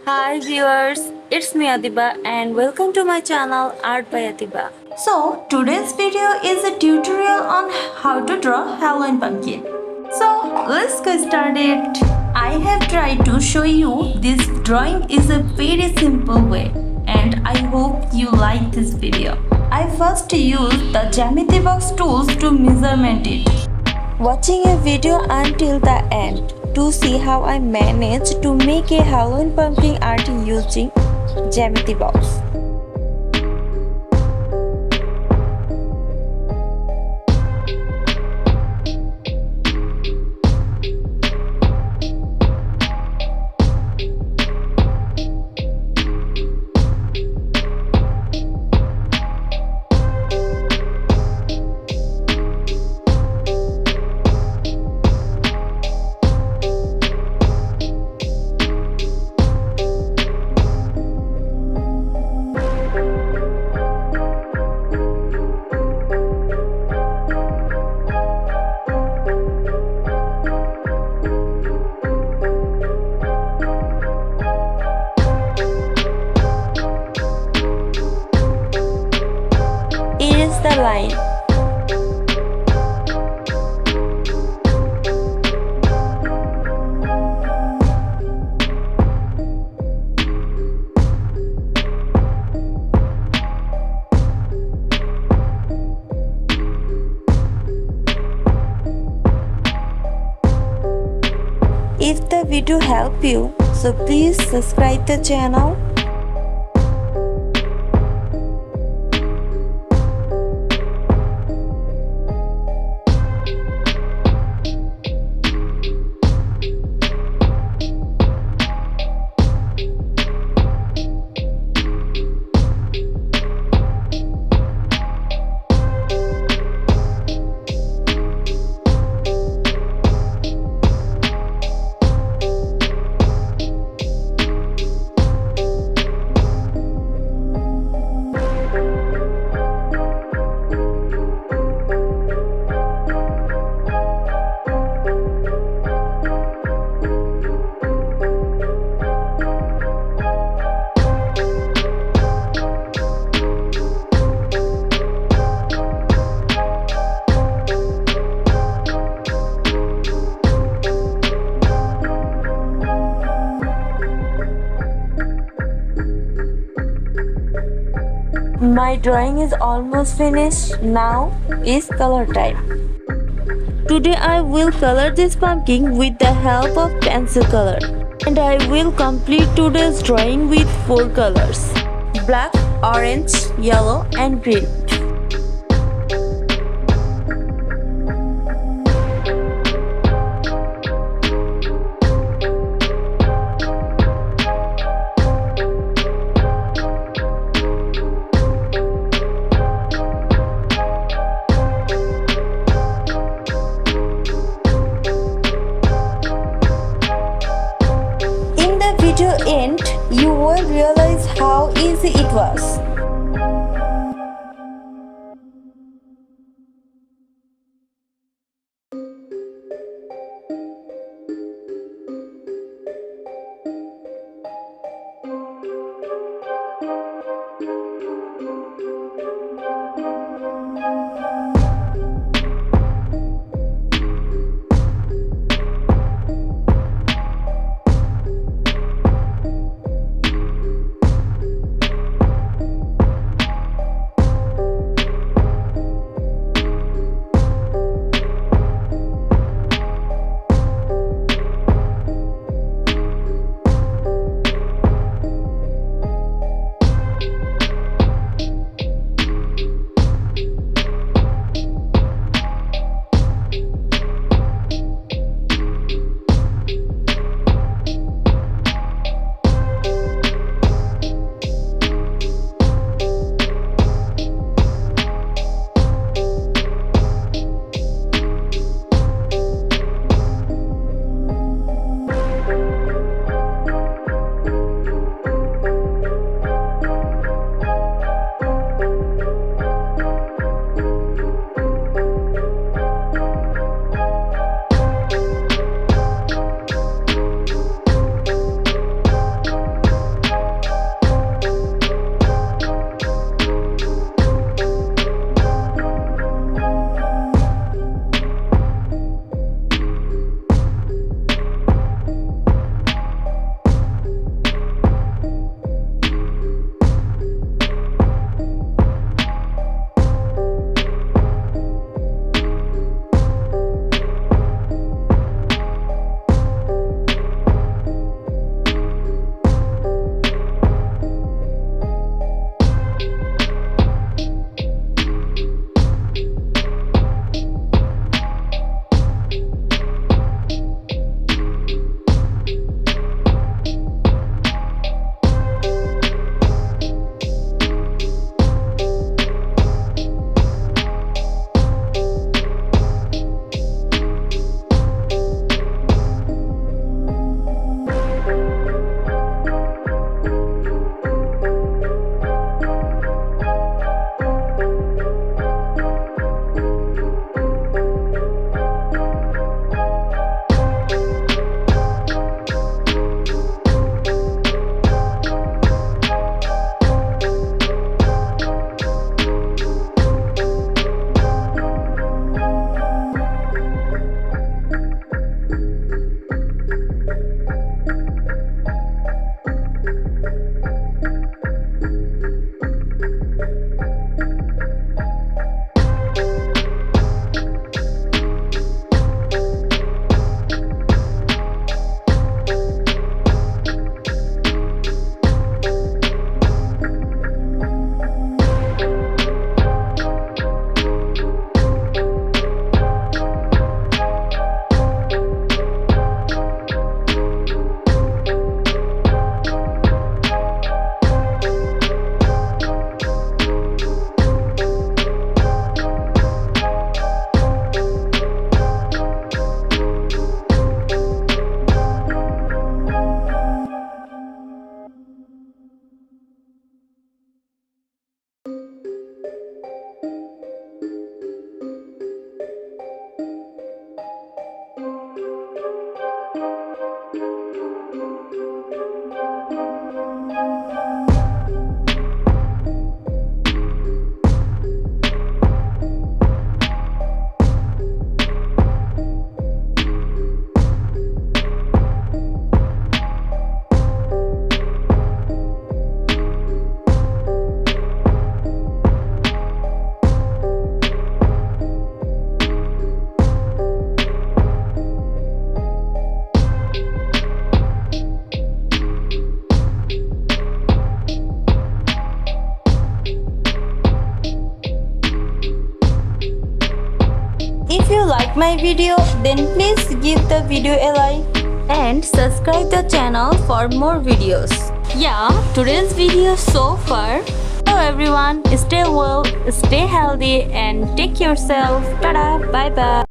Hi viewers, it's me Adiba and welcome to my channel Art by Adiba. So today's video is a tutorial on how to draw Halloween pumpkin. So let's get started. I have tried to show you this drawing is a very simple way and I hope you like this video. I first used the geometry box tools to measurement it. Watching a video until the end to see how I managed to make a Halloween pumpkin art using geometry box. It is the line. If the video helped you, so please subscribe the channel. My drawing is almost finished. Now is color time. Today I will color this pumpkin with the help of pencil color. And I will complete today's drawing with 4 colors: black, orange, yellow and green. Video end, you will realize how easy it was. like my video, then please give the video a like and subscribe the channel for more videos. Yeah, today's video so far. So everyone, stay well, stay healthy and take yourself. Tada, bye bye.